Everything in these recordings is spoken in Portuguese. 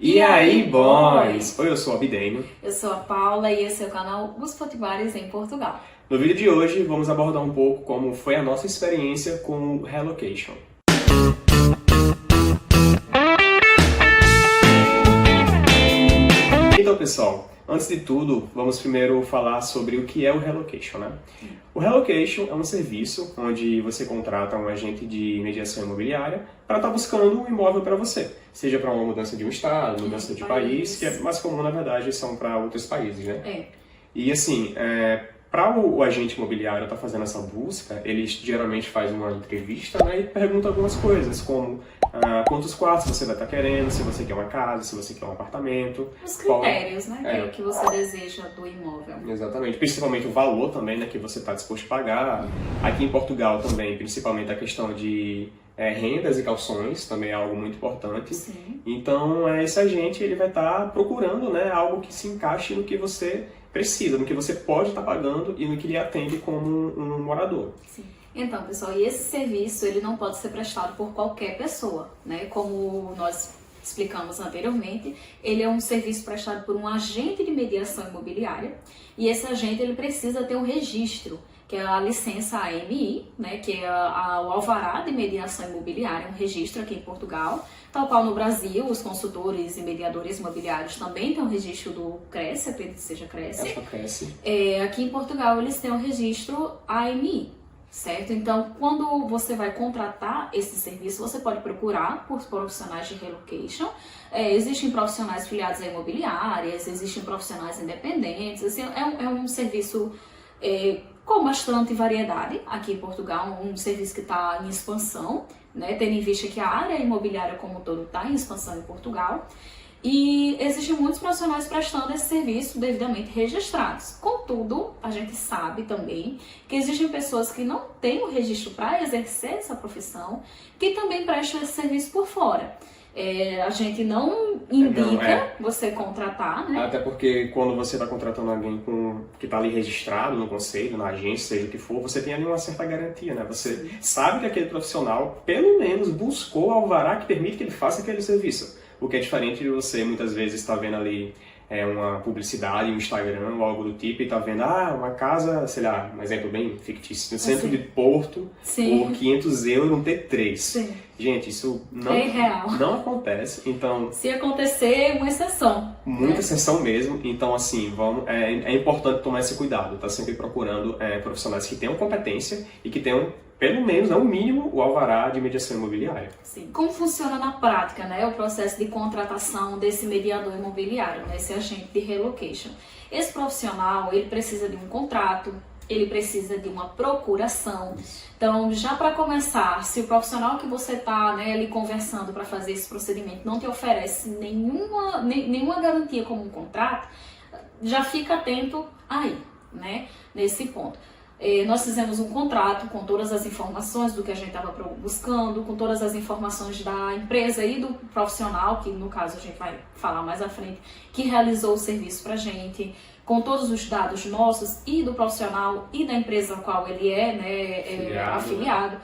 E aí, boys? Oi, eu sou o Abdênio. Eu sou a Paula e esse é o canal Os Potiguares em Portugal. No vídeo de hoje, vamos abordar um pouco como foi a nossa experiência com o Relocation. Então, pessoal, antes de tudo, vamos primeiro falar sobre o que é o Relocation, né? O Relocation é um serviço onde você contrata um agente de mediação imobiliária para estar buscando um imóvel para você. Seja para uma mudança de um estado, mudança de país, que é mais comum, na verdade, são para outros países, né? É. E assim, para o agente imobiliário estar fazendo essa busca, ele geralmente faz uma entrevista, né, e pergunta algumas coisas, como quantos quartos você vai estar querendo, se você quer uma casa, se você quer um apartamento. Os critérios, né? Que é o que você deseja do imóvel. Exatamente, principalmente o valor também, né, que você está disposto a pagar. Aqui em Portugal também, principalmente a questão de rendas e calções, também é algo muito importante. Sim. Então, esse agente ele vai estar procurando, né, algo que se encaixe no que você precisa, no que você pode estar pagando e no que lhe atende como um morador. Sim. Então, pessoal, e esse serviço ele não pode ser prestado por qualquer pessoa, né? Como nós explicamos anteriormente, ele é um serviço prestado por um agente de mediação imobiliária e esse agente ele precisa ter um registro, que é a licença AMI, né? Que é o alvará de mediação imobiliária, um registro aqui em Portugal, tal qual no Brasil, os consultores e mediadores imobiliários também têm um registro do CRESSE, acredito que seja CRESSE. Acho que é CRESSE. Aqui em Portugal eles têm um registro AMI. Certo? Então, quando você vai contratar esse serviço, você pode procurar por profissionais de relocation. Existem profissionais filiados a imobiliárias, existem profissionais independentes. Assim, é um serviço com bastante variedade aqui em Portugal, um serviço que está em expansão, né? Tendo em vista que a área imobiliária como um todo está em expansão em Portugal. E existem muitos profissionais prestando esse serviço devidamente registrados. Contudo, a gente sabe também que existem pessoas que não têm o registro para exercer essa profissão, que também prestam esse serviço por fora. A gente não indica você contratar, né? Até porque quando você está contratando alguém que está ali registrado no conselho, na agência, seja o que for, você tem ali uma certa garantia, né? Você sabe que aquele profissional, pelo menos, buscou o alvará que permite que ele faça aquele serviço. O que é diferente de você, muitas vezes, estar vendo ali uma publicidade, um Instagram ou algo do tipo, e tá vendo, uma casa, sei lá, um exemplo bem fictício, no centro de Porto, por 500 euros, um T3. Sim. Gente, isso não acontece, então... Se acontecer, uma exceção. Muita exceção mesmo, então assim, é importante tomar esse cuidado, tá sempre procurando profissionais que tenham competência e que tenham, pelo menos, no mínimo, o alvará de mediação imobiliária. Sim. Como funciona na prática, né, o processo de contratação desse mediador imobiliário, né, esse agente de relocation? Esse profissional, ele precisa de um contrato, ele precisa de uma procuração. Então, já para começar, se o profissional que você está, né, ali conversando para fazer esse procedimento não te oferece nenhuma garantia como um contrato, já fica atento aí, né, nesse ponto. Nós fizemos um contrato com todas as informações do que a gente estava buscando, com todas as informações da empresa e do profissional, que no caso a gente vai falar mais à frente, que realizou o serviço para a gente, com todos os dados nossos e do profissional e da empresa a qual ele afiliado,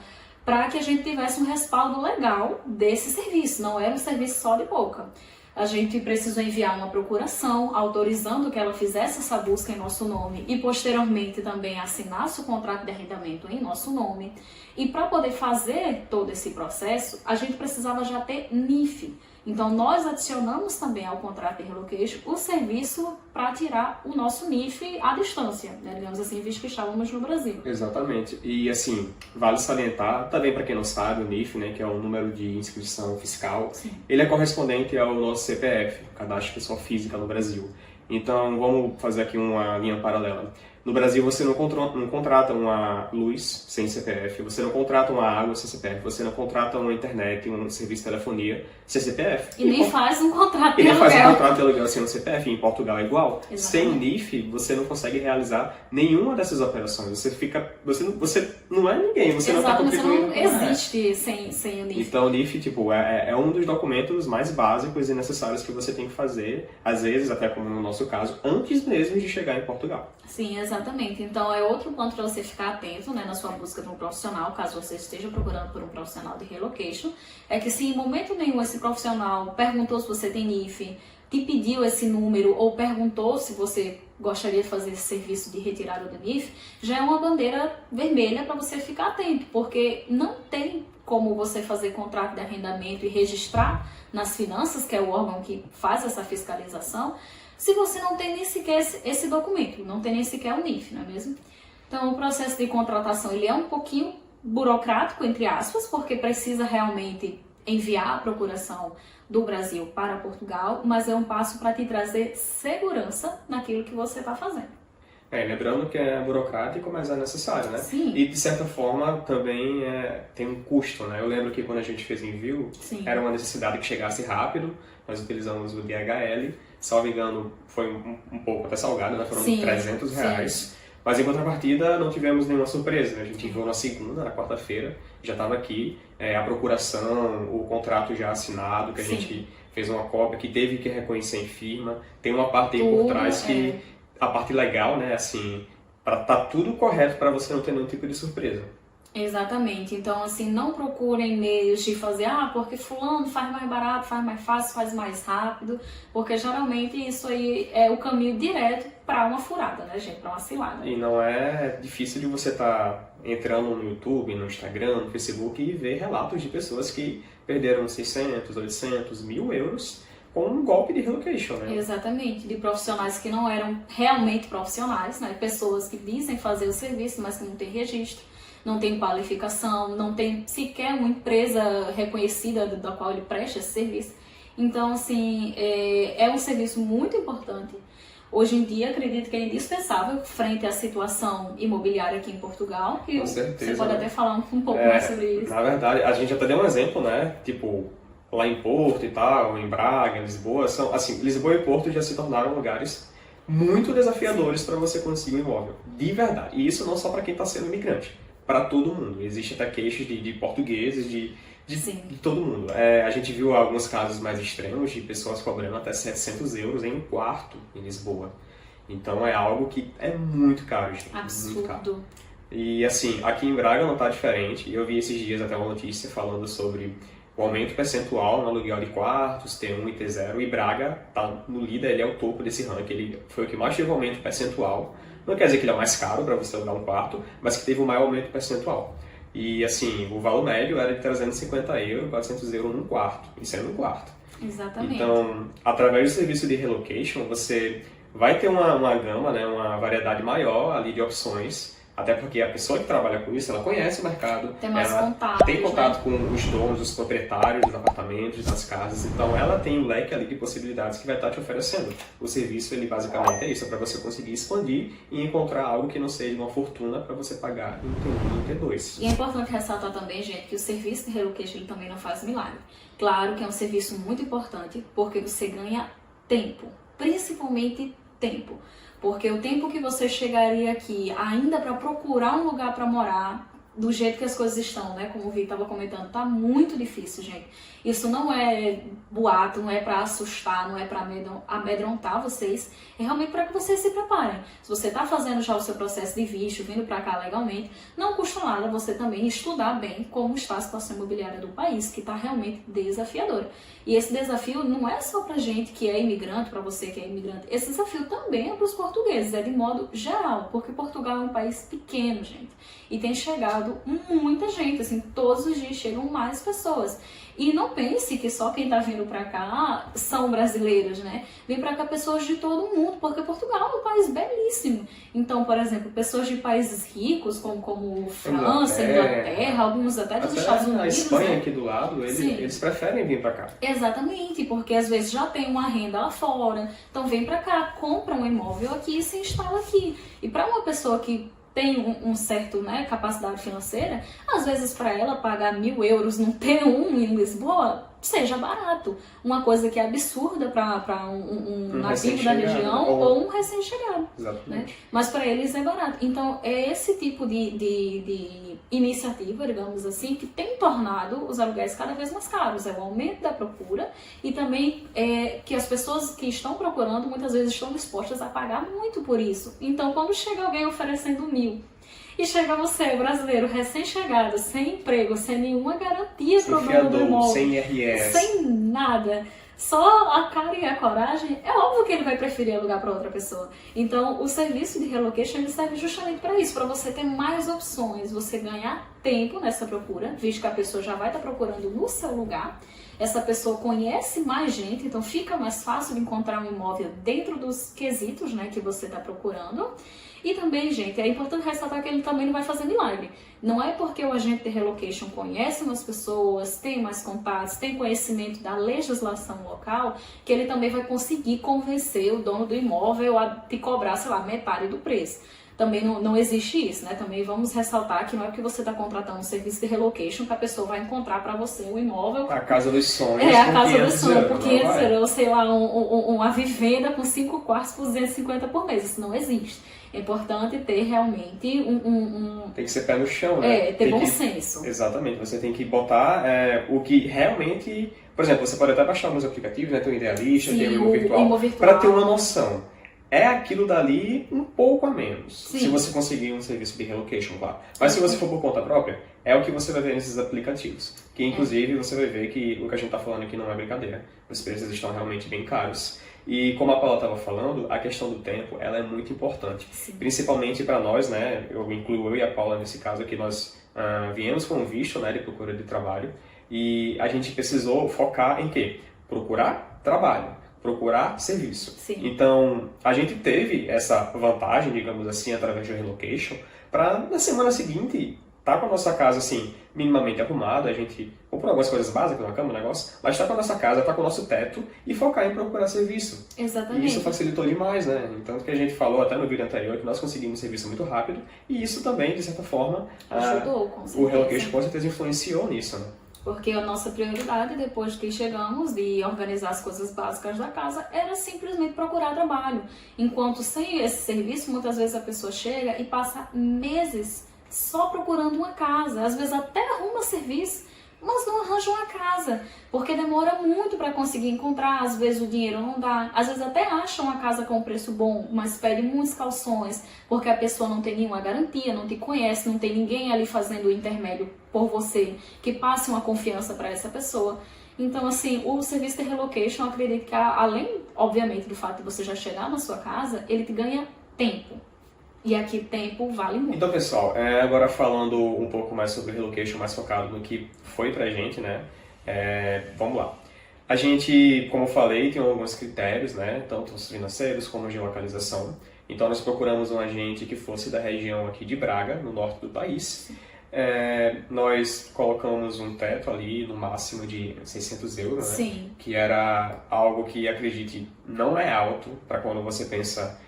para que a gente tivesse um respaldo legal desse serviço, não era um serviço só de boca. A gente precisou enviar uma procuração autorizando que ela fizesse essa busca em nosso nome e posteriormente também assinasse o contrato de arrendamento em nosso nome. E para poder fazer todo esse processo, a gente precisava já ter NIF. Então nós adicionamos também ao contrato de relocation o serviço para tirar o nosso NIF à distância, né? Digamos assim, visto que estávamos no Brasil. Exatamente. E assim, vale salientar, também para quem não sabe, o NIF, né, que é o número de inscrição fiscal, ele é correspondente ao nosso CPF, Cadastro Pessoal Física no Brasil. Então vamos fazer aqui uma linha paralela. No Brasil você não contrata uma luz sem CPF, você não contrata uma água sem CPF, você não contrata uma internet, um serviço de telefonia sem CPF. E nem faz um contrato de aluguel. E nem faz um contrato de aluguel sem um CPF, em Portugal é igual. Exatamente. Sem NIF você não consegue realizar nenhuma dessas operações, você não é ninguém, você não está contribuindo. Você não existe sem o NIF. Então o NIF é um dos documentos mais básicos e necessários que você tem que fazer, às vezes, até como no nosso caso, antes mesmo de chegar em Portugal. Sim, exatamente. Exatamente. Então, é outro ponto para você ficar atento, né, na sua busca de um profissional, caso você esteja procurando por um profissional de relocation, é que se em momento nenhum esse profissional perguntou se você tem NIF, te pediu esse número ou perguntou se você gostaria de fazer esse serviço de retirada do NIF, já é uma bandeira vermelha para você ficar atento, porque não tem como você fazer contrato de arrendamento e registrar nas finanças, que é o órgão que faz essa fiscalização, se você não tem nem sequer esse documento, não tem nem sequer o NIF, não é mesmo? Então, o processo de contratação ele é um pouquinho burocrático, entre aspas, porque precisa realmente enviar a procuração do Brasil para Portugal, mas é um passo para te trazer segurança naquilo que você está fazendo. Lembrando que é burocrático, mas é necessário, né? Sim. E, de certa forma, também tem um custo, né? Eu lembro que quando a gente fez envio, Sim. era uma necessidade que chegasse rápido, nós utilizamos o DHL, salvo engano, foi um pouco até salgado, né? Foram Sim. R$300. Sim. Mas, em contrapartida, não tivemos nenhuma surpresa, né? A gente enviou na segunda, na quarta-feira, já estava aqui, a procuração, o contrato já assinado, que a Sim. gente fez uma cópia, que teve que reconhecer em firma. Tem uma parte aí Tudo, por trás que... A parte legal, né, assim, para tá tudo correto para você não ter nenhum tipo de surpresa. Exatamente. Então, assim, não procurem meios de fazer, porque fulano faz mais barato, faz mais fácil, faz mais rápido, porque geralmente isso aí é o caminho direto para uma furada, né, gente? Para uma cilada. E não é difícil de você estar entrando no YouTube, no Instagram, no Facebook e ver relatos de pessoas que perderam 600, 800, 1.000 euros com um golpe de relocation, né? Exatamente, de profissionais que não eram realmente profissionais, né? Pessoas que dizem fazer o serviço, mas que não tem registro, não tem qualificação, não tem sequer uma empresa reconhecida da qual ele presta esse serviço. Então, assim, é um serviço muito importante. Hoje em dia, acredito que é indispensável frente à situação imobiliária aqui em Portugal. Com certeza, você pode né? até falar um pouco mais sobre isso. Na verdade, a gente até deu um exemplo, né? Tipo, lá em Porto e tal, em Braga, em Lisboa, Lisboa e Porto já se tornaram lugares muito desafiadores para você conseguir um imóvel, de verdade. E isso não só para quem está sendo imigrante, para todo mundo. Existe até queixas de portugueses, de todo mundo. A gente viu alguns casos mais extremos de pessoas cobrando até 700 euros em um quarto em Lisboa. Então é algo que é muito caro, gente. Absurdo. Muito caro. E assim, aqui em Braga não está diferente. Eu vi esses dias até uma notícia falando sobre o aumento percentual no aluguel de quartos, T1 e T0, e Braga está no líder, ele é o topo desse ranking, ele foi o que mais teve aumento percentual. Não quer dizer que ele é o mais caro para você alugar um quarto, mas que teve o maior aumento percentual. E assim, o valor médio era de 350 euros, 400 euros num quarto, isso é num quarto. Exatamente. Então, através do serviço de relocation, você vai ter uma gama, né, uma variedade maior ali de opções. Até porque a pessoa que trabalha com isso, ela conhece o mercado, tem mais ela contatos, tem contato com os donos, os proprietários dos apartamentos, das casas, então ela tem um leque ali de possibilidades que vai estar te oferecendo. O serviço, ele basicamente é isso, é para você conseguir expandir e encontrar algo que não seja uma fortuna para você pagar em T1 e em T2. E é importante ressaltar também, gente, que o serviço de relocation ele também não faz milagre. Claro que é um serviço muito importante, porque você ganha tempo, principalmente tempo. Porque o tempo que você chegaria aqui ainda para procurar um lugar para morar, do jeito que as coisas estão, né? Como o Vitor estava comentando, tá muito difícil, gente. Isso não é boato, não é para assustar, não é para amedrontar vocês. É realmente para que vocês se preparem. Se você está fazendo já o seu processo de visto, vindo para cá legalmente, não custa nada você também estudar bem como está a situação imobiliária do país, que está realmente desafiadora. E esse desafio não é só para gente que é imigrante, para você que é imigrante. Esse desafio também é para os portugueses, é de modo geral, porque Portugal é um país pequeno, gente. E tem chegado muita gente, assim, todos os dias chegam mais pessoas. E não pense que só quem está vindo para cá são brasileiros, né? Vem para cá pessoas de todo mundo, porque Portugal é um país belíssimo. Então, por exemplo, pessoas de países ricos, como França, Inglaterra, alguns até dos Estados Unidos. A Espanha, né? Aqui do lado, eles preferem vir para cá. Exatamente, porque às vezes já tem uma renda lá fora. Então vem para cá, compra um imóvel aqui e se instala aqui. E para uma pessoa que tem um certo, capacidade financeira, às vezes para ela pagar 1.000 euros num T1 em Lisboa seja barato. Uma coisa que é absurda para um nativo da recém-chegado, região ou um recém-chegado. Exatamente. Né? Mas para eles é barato. Então é esse tipo de iniciativa, digamos assim, que tem tornado os aluguéis cada vez mais caros. É o aumento da procura e também que as pessoas que estão procurando muitas vezes estão dispostas a pagar muito por isso. Então quando chega alguém oferecendo 1.000 e chega você, brasileiro, recém-chegado, sem emprego, sem nenhuma garantia para o dono do imóvel, sem IRS, sem nada, só a cara e a coragem, é óbvio que ele vai preferir alugar para outra pessoa. Então, o serviço de relocation ele serve justamente para isso, para você ter mais opções, você ganhar tempo nessa procura, visto que a pessoa já vai estar procurando no seu lugar. Essa pessoa conhece mais gente, então fica mais fácil de encontrar um imóvel dentro dos quesitos, né, que você está procurando. E também, gente, é importante ressaltar que ele também não vai fazer milagre. Não é porque o agente de relocation conhece umas pessoas, tem mais contatos, tem conhecimento da legislação local, que ele também vai conseguir convencer o dono do imóvel a te cobrar, sei lá, metade do preço. Também não existe isso, né? Também vamos ressaltar que não é porque você está contratando um serviço de relocation que a pessoa vai encontrar para você um imóvel. A casa dos sonhos. A casa dos sonhos, por 500 euros. Ou sei lá, uma vivenda com 5 quartos por 250 por mês. Isso não existe. É importante ter realmente Tem que ser pé no chão, né? Ter bom senso. Exatamente. Você tem que botar o que realmente... Por exemplo, você pode até baixar alguns aplicativos, né? Tem o Idealista, Sim, tem o Immo Virtual, para ter uma noção. É aquilo dali um pouco a menos, Sim. se você conseguir um serviço de relocation, claro. Mas se você for por conta própria, é o que você vai ver nesses aplicativos. Que inclusive você vai ver que o que a gente está falando aqui não é brincadeira. Os preços estão realmente bem caros. E como a Paula estava falando, a questão do tempo ela é muito importante. Sim. Principalmente para nós, né? Eu incluo eu e a Paula nesse caso aqui, nós viemos com um visto, né, de procura de trabalho. E a gente precisou focar em quê? Procurar trabalho. Procurar serviço. Sim. Então, a gente teve essa vantagem, digamos assim, através do relocation, para na semana seguinte estar com a nossa casa assim, minimamente arrumada, a gente comprou algumas coisas básicas, uma cama, um negócio, mas estar com a nossa casa, estar com o nosso teto e focar em procurar serviço. Exatamente. E isso facilitou demais, né? Então, que a gente falou até no vídeo anterior que nós conseguimos serviço muito rápido e isso também, de certa forma, ajudou, com certeza. O relocation com certeza influenciou nisso, né? Porque a nossa prioridade, depois que chegamos, de organizar as coisas básicas da casa, era simplesmente procurar trabalho. Enquanto sem esse serviço, muitas vezes a pessoa chega e passa meses só procurando uma casa. Às vezes até arruma serviço, mas não arranja uma casa, porque demora muito para conseguir encontrar, às vezes o dinheiro não dá, às vezes até acha uma casa com preço bom, mas pede muitos calções, porque a pessoa não tem nenhuma garantia, não te conhece, não tem ninguém ali fazendo o intermédio por você, que passe uma confiança para essa pessoa. Então, assim, o serviço de relocation, eu acredito que além, obviamente, do fato de você já chegar na sua casa, ele te ganha tempo. E aqui tempo vale muito. Então, pessoal, agora falando um pouco mais sobre o relocation, mais focado no que foi pra gente, né? Vamos lá. A gente, como eu falei, tem alguns critérios, né? Tanto os financeiros como de localização. Então, nós procuramos um agente que fosse da região aqui de Braga, no norte do país. Nós colocamos um teto ali, no máximo de 600 euros, né? Sim. Que era algo que, acredite, não é alto para quando você pensa...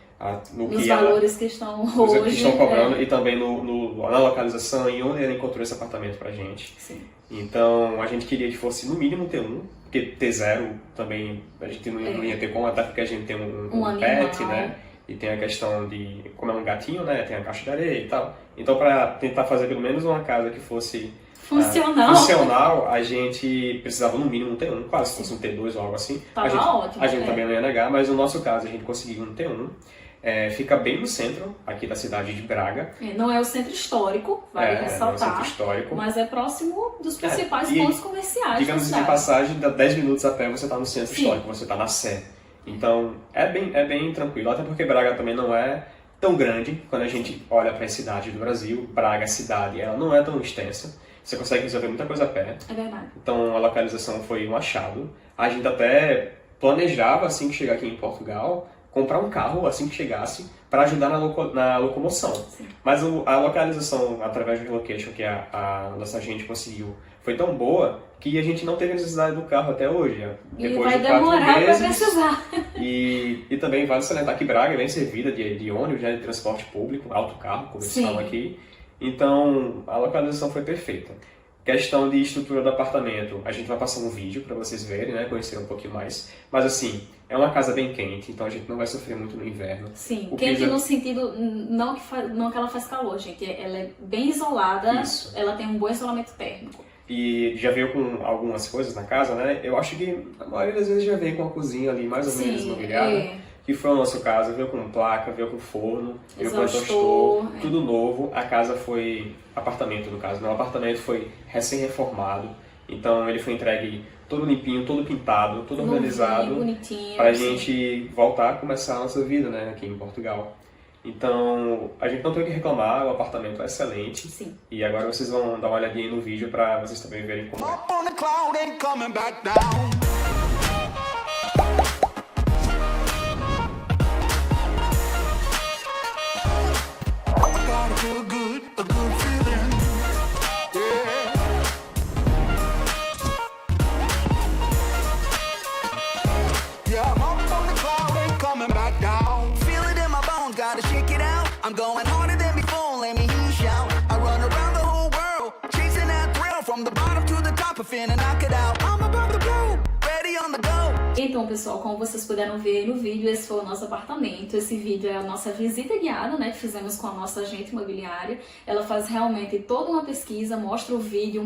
Nos valores que estão hoje. Que estão cobrando e também na localização e onde ele encontrou esse apartamento pra gente. Sim. Então a gente queria que fosse no mínimo T1, porque T0 também a gente não ia ter como, até porque a gente tem um pet, né? E tem a questão de, como é um gatinho, né? Tem a caixa de areia e tal. Então para tentar fazer pelo menos uma casa que fosse funcional, a gente precisava no mínimo um T1, quase se fosse um T2 ou algo assim. Ótimo. A gente também não ia negar, mas no nosso caso a gente conseguiu um T1. Fica bem no centro aqui da cidade de Braga. Não é o centro histórico, vale ressaltar, não é o centro histórico, mas é próximo dos principais pontos comerciais. Digamos de passagem, dá 10 minutos a pé você está no centro histórico, você está na Sé. Então é bem tranquilo, até porque Braga também não é tão grande. Quando a gente olha para a cidade do Brasil, Braga, a cidade, ela não é tão extensa. Você consegue resolver muita coisa a pé. É verdade. Então a localização foi um achado. A gente até planejava, assim que chegar aqui em Portugal, comprar um carro assim que chegasse para ajudar na locomoção. Sim. Mas a localização através do relocation que a nossa agente conseguiu foi tão boa que a gente não teve necessidade do carro até hoje. Depois de 4 meses, para precisar. E também vale salientar que Braga é bem servida de ônibus, né, de transporte público, autocarro, como eles falam aqui. Então a localização foi perfeita. Questão de estrutura do apartamento, a gente vai passar um vídeo para vocês verem, né, conhecer um pouquinho mais. Mas assim, é uma casa bem quente, então a gente não vai sofrer muito no inverno. Sim, quente no sentido, não que ela faz calor, gente. Ela é bem isolada, Isso. Ela tem um bom isolamento térmico. E já veio com algumas coisas na casa, né? Eu acho que a maioria das vezes já vem com a cozinha ali mais ou menos mobiliada. Que foi o nosso caso, veio com placa, veio com forno, veio com exaustor, tudo novo. A casa foi, apartamento no caso, né? O apartamento foi recém-reformado, então ele foi entregue todo limpinho, todo pintado, todo organizado, bonitinho, pra gente voltar a começar a nossa vida, né, aqui em Portugal. Então, a gente não tem o que reclamar, o apartamento é excelente. Sim. E agora vocês vão dar uma olhadinha no vídeo pra vocês também verem como é. I'm going harder than before, let me hear you shout. I run around the whole world, chasing that thrill from the bottom to the top, I finna knock it out. I'm above the blue, ready on the go. Então, pessoal, como vocês puderam ver no vídeo, esse foi o nosso apartamento. Esse vídeo é a nossa visita guiada, né, que fizemos com a nossa agente imobiliária. Ela faz realmente toda uma pesquisa, mostra o vídeo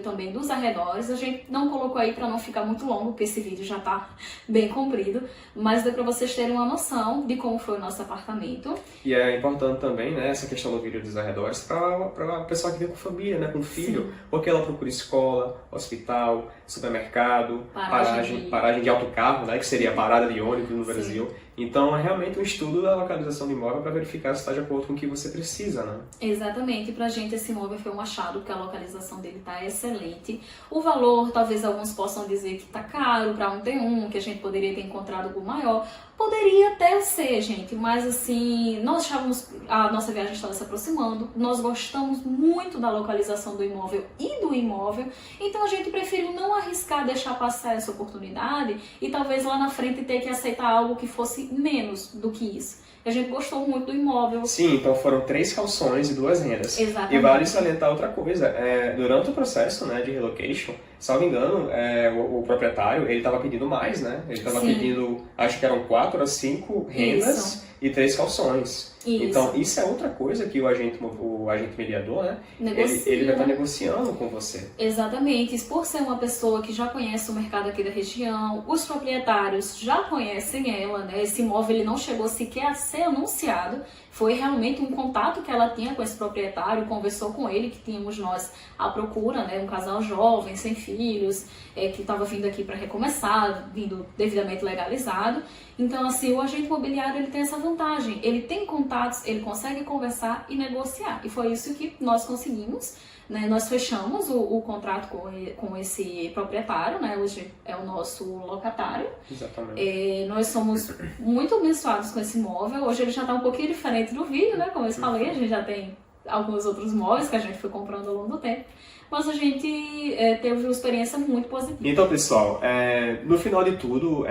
também dos arredores. A gente não colocou aí para não ficar muito longo, porque esse vídeo já tá bem comprido, mas deu para vocês terem uma noção de como foi o nosso apartamento. E é importante também, né, essa questão do vídeo dos arredores para a pessoa que vem com família, né, com filho, sim, porque ela procura escola, hospital, supermercado, paragem de autocarro, né, que seria a parada de ônibus no Brasil. Sim. Então é realmente um estudo da localização do imóvel para verificar se está de acordo com o que você precisa, né? Exatamente, pra gente esse imóvel foi um achado, porque a localização dele tá excelente. O valor, talvez alguns possam dizer que tá caro para um T1, que a gente poderia ter encontrado algo maior. Poderia até ser, gente, mas assim, nós achávamos, a nossa viagem estava se aproximando, nós gostamos muito da localização do imóvel e do imóvel, então a gente preferiu não arriscar, deixar passar essa oportunidade e talvez lá na frente ter que aceitar algo que fosse menos do que isso. A gente gostou muito do imóvel. Sim, então foram 3 calções e 2 rendas. Exatamente. E vale salientar outra coisa, durante o processo, né, de relocation, salvo engano, o proprietário, ele estava pedindo mais, né? Ele estava pedindo, acho que eram 4 a 5 rendas. Isso. E 3 calções. Isso. Então, isso é outra coisa que o agente mediador, né? Ele vai estar negociando com você. Exatamente. Isso por ser uma pessoa que já conhece o mercado aqui da região, os proprietários já conhecem ela, né? Esse imóvel ele não chegou sequer a ser anunciado. Foi realmente um contato que ela tinha com esse proprietário, conversou com ele, que tínhamos nós à procura, né? Um casal jovem, sem filhos, que estava vindo aqui para recomeçar, vindo devidamente legalizado. Então, assim, o agente imobiliário ele tem essa vantagem. Ele tem contatos, ele consegue conversar e negociar. E foi isso que nós conseguimos, né? Nós fechamos o contrato com esse proprietário, né? Hoje é o nosso locatário. Exatamente. Nós somos muito abençoados com esse imóvel. Hoje ele já está um pouquinho diferente do vídeo, né? Como eu falei, a gente já tem alguns outros móveis que a gente foi comprando ao longo do tempo. Mas a gente teve uma experiência muito positiva. Então, pessoal, no final de tudo,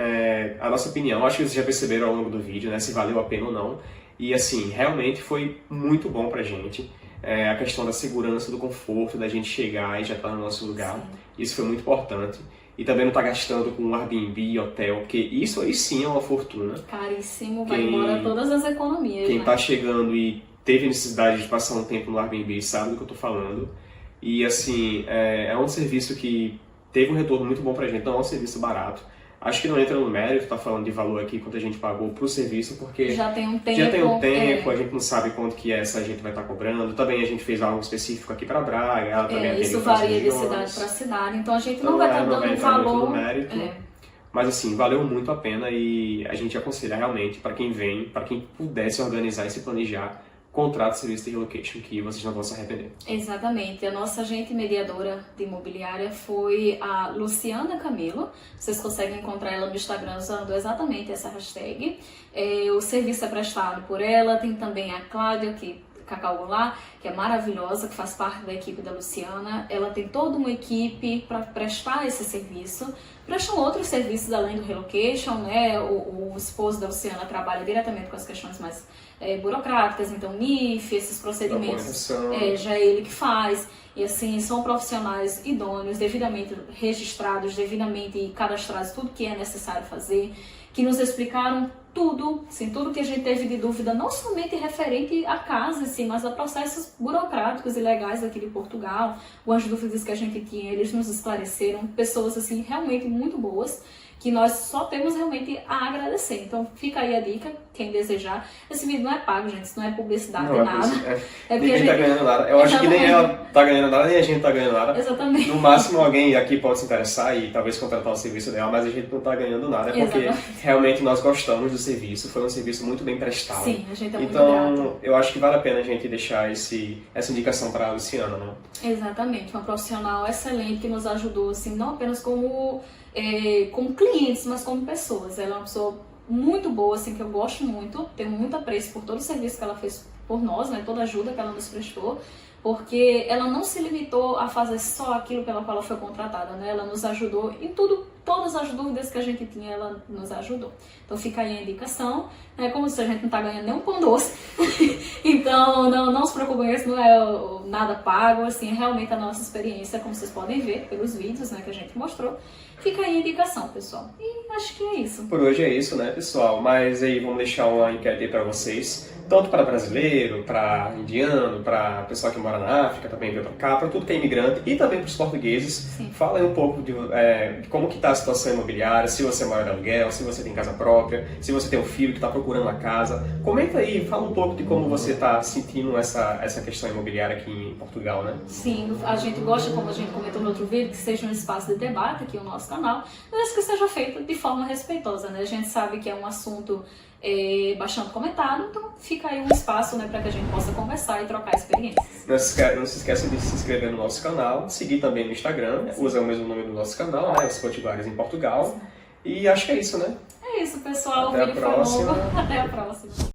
a nossa opinião, acho que vocês já perceberam ao longo do vídeo, né, se valeu a pena ou não. E assim, realmente foi muito bom pra gente. A questão da segurança, do conforto, da gente chegar e já estar no nosso lugar. Sim. Isso foi muito importante. E também não estar gastando com Airbnb, hotel, porque isso aí sim é uma fortuna. Caríssimo, vai embora todas as economias. Quem né? tá chegando e teve necessidade de passar um tempo no Airbnb sabe do que eu tô falando. E assim, é um serviço que teve um retorno muito bom pra gente, não é um serviço barato. Acho que não entra no mérito, tá falando de valor aqui, quanto a gente pagou pro serviço, porque já tem um tempo, a gente não sabe quanto que essa gente vai estar cobrando. Também a gente fez algo específico aqui pra Braga, ela também isso varia de cidade para cidade, então a gente não vai estar dando valor. Mérito, mas assim, valeu muito a pena e a gente aconselha realmente para quem vem, para quem puder se organizar e se planejar, contrato de serviço de relocation, que vocês não vão se arrepender. Exatamente. A nossa agente mediadora de imobiliária foi a Luciana Camilo. Vocês conseguem encontrar ela no Instagram usando exatamente essa hashtag. O serviço é prestado por ela. Tem também a Cláudia, que Cacau Goulart, que é maravilhosa, que faz parte da equipe da Luciana. Ela tem toda uma equipe para prestar esse serviço. Prestam outros serviços além do relocation, né? O esposo da Luciana trabalha diretamente com as questões mais burocráticas, então NIF, esses procedimentos, já é ele que faz. E assim, são profissionais idôneos, devidamente registrados, devidamente cadastrados, tudo que é necessário fazer, que nos explicaram tudo, assim, tudo que a gente teve de dúvida, não somente referente à casa, assim, mas a processos burocráticos e legais aqui de Portugal, ou as dúvidas que a gente tinha, eles nos esclareceram, pessoas assim realmente muito boas, que nós só temos realmente a agradecer. Então fica aí a dica, quem desejar. Esse vídeo não é pago, gente, isso não é publicidade, não, nada. Ninguém tá ganhando nada. Eu acho que nem ela tá ganhando nada, nem a gente tá ganhando nada. Exatamente. No máximo alguém aqui pode se interessar e talvez contratar um serviço dela, mas a gente não tá ganhando nada, porque realmente nós gostamos do serviço, foi um serviço muito bem prestado. Sim, a gente é muito então, grato. Eu acho que vale a pena a gente deixar essa indicação para a Luciana, né? Exatamente, uma profissional excelente que nos ajudou, assim, não apenas como clientes, mas como pessoas. Ela é uma pessoa muito boa, assim, que eu gosto muito, tenho muito apreço por todo o serviço que ela fez por nós, né, toda a ajuda que ela nos prestou, porque ela não se limitou a fazer só aquilo pela qual ela foi contratada, né? Ela nos ajudou em tudo, todas as dúvidas que a gente tinha, ela nos ajudou. Então fica aí a indicação, né? Como se a gente não tá ganhando nenhum pão doce, então não se preocupem, isso não é nada pago, assim, é realmente a nossa experiência, como vocês podem ver pelos vídeos, né, que a gente mostrou. Fica aí a indicação, pessoal. E acho que é isso. Por hoje é isso, né, pessoal? Mas aí vamos deixar uma enquete aí para vocês, tanto para brasileiro, para indiano, para pessoal que mora na África, também veio para cá, para tudo que é imigrante e também para os portugueses. Sim. Fala aí um pouco de como que está a situação imobiliária, se você mora de aluguel, se você tem casa própria, se você tem um filho que está procurando uma casa. Comenta aí, fala um pouco de como você está sentindo essa questão imobiliária aqui em Portugal, né? Sim, a gente gosta, como a gente comentou no outro vídeo, que seja um espaço de debate aqui no nosso canal, mas que seja feito de forma respeitosa, né? A gente sabe que é um assunto bastante comentado, então fica aí um espaço, né, para que a gente possa conversar e trocar experiências. Não se esqueça de se inscrever no nosso canal, seguir também no Instagram, usa o mesmo nome do nosso canal, né, Os Potiguares em Portugal. E acho que é isso, né? É isso, pessoal. Até a próxima. Até a próxima.